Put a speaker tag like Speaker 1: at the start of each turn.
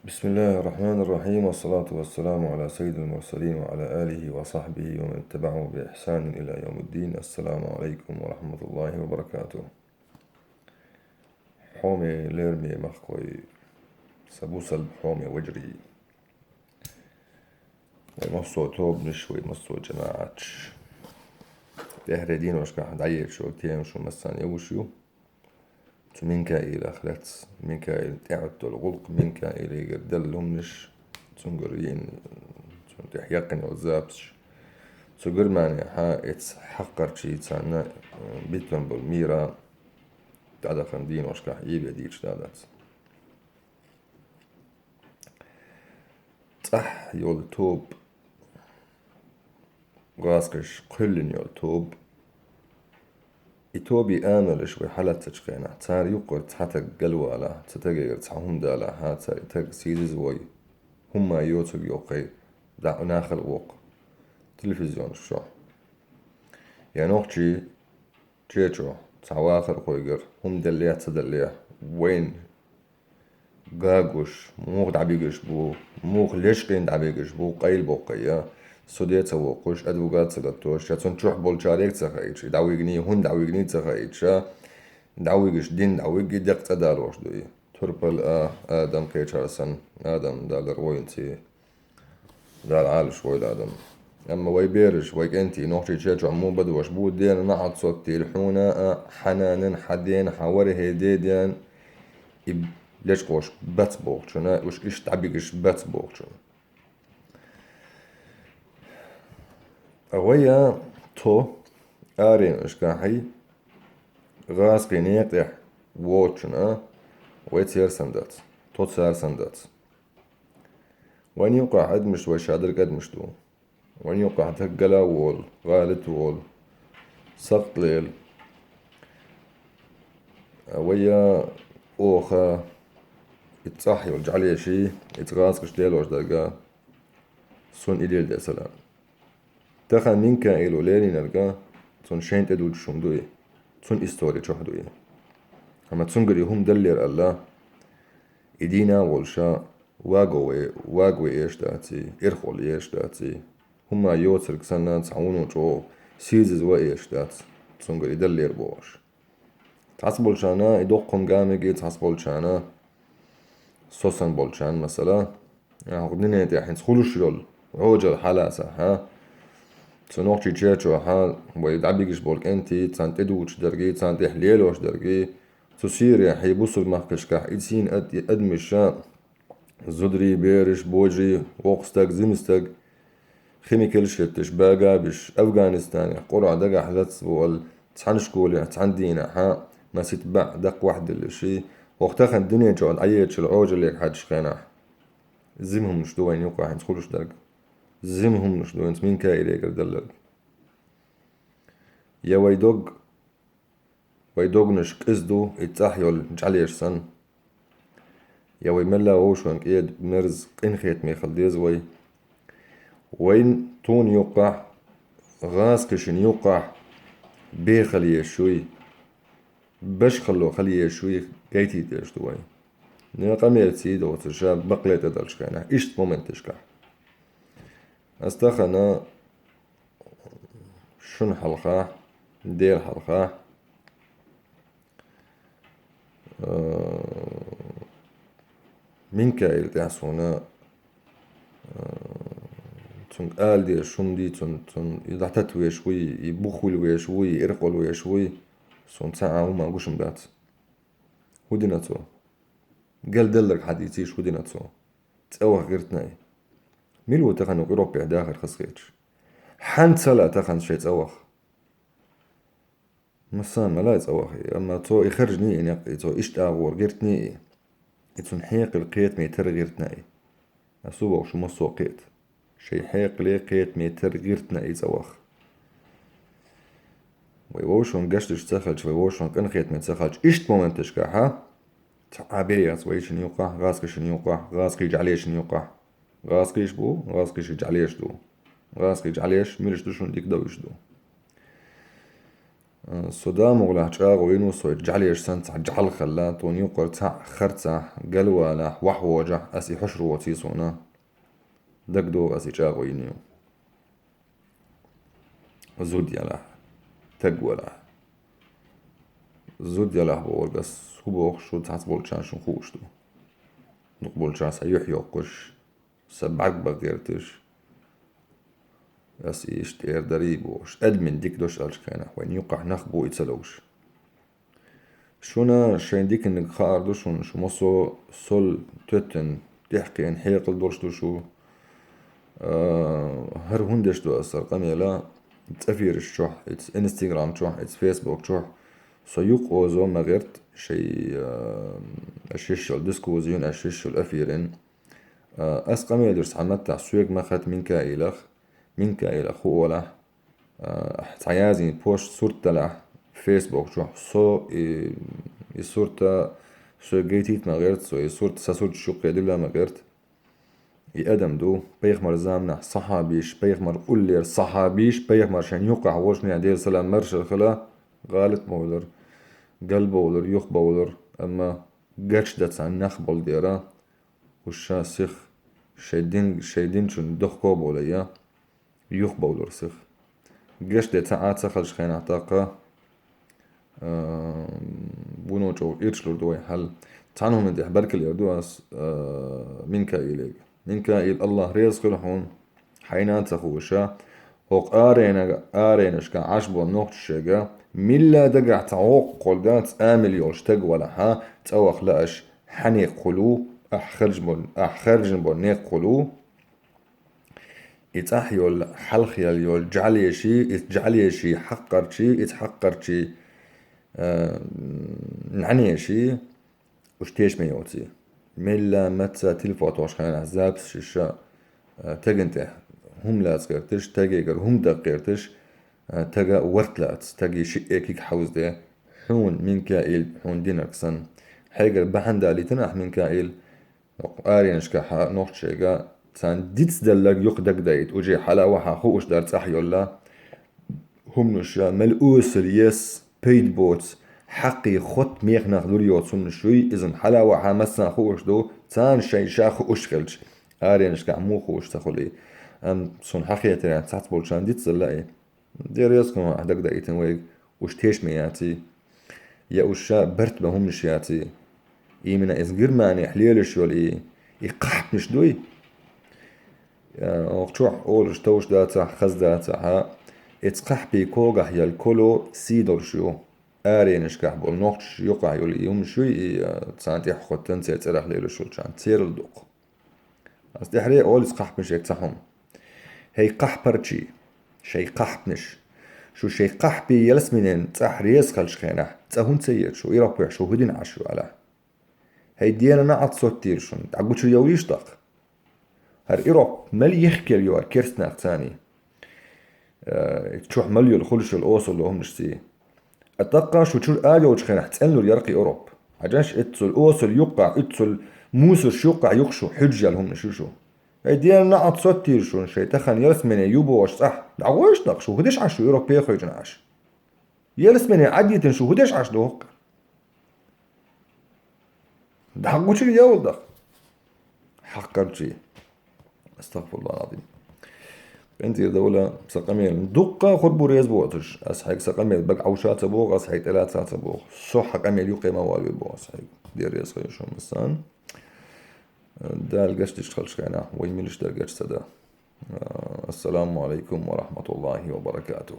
Speaker 1: بسم الله الرحمن الرحيم، والصلاة والسلام على سيد المرسلين وعلى آله وصحبه ومن اتبعه بإحسان إلى يوم الدين. السلام عليكم ورحمة الله وبركاته. حومي ليرمي مخوي سبوسل بحومي وجري ومصو توب نشوي مصو جماعتش تهردين وشكا دعيت شو تيم شو مسان يوشيو مينكائيل أخلت مينكائيل تعبت الغلق مينكائيل يقدلهم نش تنقرين تحيقن وزابش سوغر ماني ها اتس حقر شي تسانا بيتون بالميرا تعدا خندين وشكا يبي ديش دادات صح يول توب غاسكش قلن يول توب إتوبي آملش وحالة تشخينا تار يقر تحتك قلوة لا تتقر تحهم دالا هاتا إتاق سيزيز وي هما يوتوب يوقي دا ناخل ووق تلفزيون شو يعني أختي جيجو تعواخر قويقر هم دليا تدليا وين قاقوش موغ دعبيقش بو موغ ليشقين دعبيقش بو قيل بوقيا سوديتا وقوش أدوغات سلطوش ياتون تروح بولشاريك تخيش دعويقني هون دعويقني تخيش دعويقش دين دعويقي ديق تدالوش دوي تربل آدم كيشارسن آدم دال روينتي دال عالش ويل آدم أما وي بيرش ويك أنتي نوحتي تشجع مو بدوش بو دين نعط صوتي الحونا حنان حدين حوري هيديدين ليش قوش بات بوغشنا وش إيش تعبيقش بات بوغشنا أويا تو آرين إشكاحي غاز قينيق ووتشنا ويتير سندات تو تسار سندات وين يوقع أدمش ويشادر قدمش دو وين يوقع تهقلا وول غالت وول سقط ليل ويا أوخا يتصحي والجعلية شي يتغاسقش ليل وش دلقا سون إليل دي سلام تخن مين كان إلو ليلي نلقا سون شين تدود شمدوي سون إستوري شحدوي أما تسنقري هم دلير الله إدينا والشا واقوي إيش داتي إرخول إيش داتي هما يوتر كسانا تعونو جو سيزز وإيش دات تسنقري دلير بوش تحسبول شانا يدوقهم قامي تحسبول شانا سوسن بولشان مثلا يعني قدني انت الحين تخلوش يول عوجل حلاسة ها تنوحشي تشيرشو ها ويدعبيقش بولك انتي تسان تدوش درقي تسان تحليلوش درقي تسير يا حيبوصل محكش كح إدسين أدمشا زدري بيرش بوجري وقستك زمستك خيميكال شتش باقا بش أفغانستان قرعة دقا حلتس بول تحنشكولي تحندينا ها ما ستبع دق واحد اللي شي وقتها الدنيا جوال عيتش العوج اللي حاجش خينا زمهم مش دوين يوقع حين تخلوش درق زمهم مش دوين مين كايلي يقدر يا ويدوغ نش كزدو يتاحيول جعليش سن يا ويملا ووشون كيد مرز قنخيت ميخل ديزوي وين تون يوقع غاز كشن يوقع بيخليه شوي باش خلو خليه شوي كيتي تيش دوي نقام يتسيد وتشاب بقلت دلش كينا إيش مومنت تشكح استخنا شن حلقة دير حلقة من كايل تحسونا تون قال دي شم دي تون يضحتت ويا شوي يبخول ويا شوي يرقل ويا شوي سون ساعة وما نقوش مبات ودينا تو قال دلك حديثيش ودينا تو تسوى غيرتناي ميلو تخنو أوروبا داخل خسخيتش حنت سلا تخن شي تسوخ مسان ما لا يتسوخ أما تو يخرجني يعني تو إيش تاغور غيرتني يتون حيق القيت ميتر غيرتناي أسوبة وشو مصو قيت شي حيق لي قيت ميتر غيرتناي تسوخ ويوشون قشتش تسخلش ويوشون قنخيت متسخلش إيش مومنتش كاها تعابير سويش نيوقع غاسكش نيوقع غاسكي جعليش نيوقع غاسكيش بو غاسكيش جعليش دو غاسكي جعليش ميلش دوشون ديك دوش دو صدام ولا هتشاغو ينوسو يجعل يشسنت جعل خلات ونيوقر تاع خرتة قلوة لا وحوجة أسي حشرو وتيسونا دقدو أسي جاغو ينيو زود يلا تقوى لا زود يلا بول بس هو بوخ شو تعتبول شان شو خوش دو نقبول شان سيح يوقش سبعك بغيرتش أسي اشتير دريب وش أدمن ديك دوش ألش كينا وين يوقع نخبو يتسلوش شونا شين ديك انك خار دوشون شو مصو سول توتن تحكي ان حيق الدورش دوشو هر هندش دو أسر قميلا تأفير الشوح اتس انستغرام شوح اتس فيسبوك شوح سيوق اوزو مغيرت شي اشيشو الديسكو زيون اشيشو الافيرين اس قميلا درس عمتا سويق مخت منك إلخ هو ولا تعيازين بوش صورة له فيسبوك شوح صو صورة سو جيتيت ما غيرت سو صورة ساسورت شو قيدلا ما غيرت يقدم دو بيخمر زامنا صحابيش بيخمر قولير صحابيش بيخمر شان يوقع وشني عدير سلام مرش الخلا غالط بولر قلب بولر يخ بولر اما قرش دات عن نخ بولديرا وشا سخ شيدين شن دخ كوب وليا يخ بولر سخ قرش دات ساعات سخلش خين اعتاقه بونو جو إيرشلور دوي حل تعنهم انت حبرك اليردواس مينكائيل مينكائيل الله ريز خلحون حينات سخوشا هوق آرينش كان عشبو النوخت الشيقا ملا دقع تعوق قلقات آمل يوش تقولها تأوخ لأش حنيق قلو أحخرج بون نيق قلو يتأحيول حلخيال يول جعليشي يتجعليشي حقرشي يتحقرشي نعنيشي وشتيش ميوتي ملا متى تلفوتوش خلينا عزاب شيشا تجنته هم لا تغيرتش تجيجر هم دقيرتش تجا ورتلات تجي شيء كيك حوز ده حون مينكائيل حون دينركسن حيجر بحندا اللي تنح مينكائيل آرينش كحا نوخت شيجا تان ديتس دلق يقدق دايت وجي حلا وحا خوش دار تحيولا هم نشا ملؤوس اليس بيد بوتس حقي خط ميخ ناخدور يوتسون شوي إذن حلا وحا مسا خوش دو تان شي شاخو أشخلش آرينش كعمو خوش تخلي أم سون حقيقة يعني تحت بولشان دي تسلقي دي ريسكم أحدق دقيتن ويك وش تيش مياتي يا وشا برت بهم نشياتي إيمنا إزقر ماني حليلش يول إيقاح مش دوي وقتوح أولش توش داتا خز داتا ها اتقح بي كوغح يالكولو سيدر شو آرينش كحبول نوخش يقع يولي يوم شوي تسانتي حخوتن تيترح ليلو شو تشان تير الدوق بس دي حريق أولس قح مش يكتحهم هي قح برشي شي قح بنش شو شي قح بي يلس منين تحريس خلش خينح تسهون تسير شو يربع شو هدين عشو على هي ديانا نعط صوت تير شون تعقو شو يوليش دق هر إيروب ملي يحكي اليوار كيرسنا اقتاني تشوح مليو الخلش الأوصل اللي هم نشتي أتوقع شو تشور آليو وشخينح تسألو اليرقي أوروب عجاش اتسو الأوصل يقع اتسو موسر يقع يقشو حجة لهم نشوشو هي ديانا نعط صوت تير شون شي تخن يلس مني يوبو وش صح دعوش دق شو هدش عشو إيروب يخو يجنعش يلس مني عديتن شو هدش عش دوق دعوش شو يول دق حقرجي استغفر الله العظيم انتي دولة سقميل دقة خربو ريز بوتش اسحيق سقميل بق عوشات بوغ اسحيق تلات ساعات بوغ صح قميل يقي موالي بوغ اسحيق دير ريز خيشون مسان دا القشتش خلش كينا ويميلش دا القشت دا السلام عليكم ورحمة الله وبركاته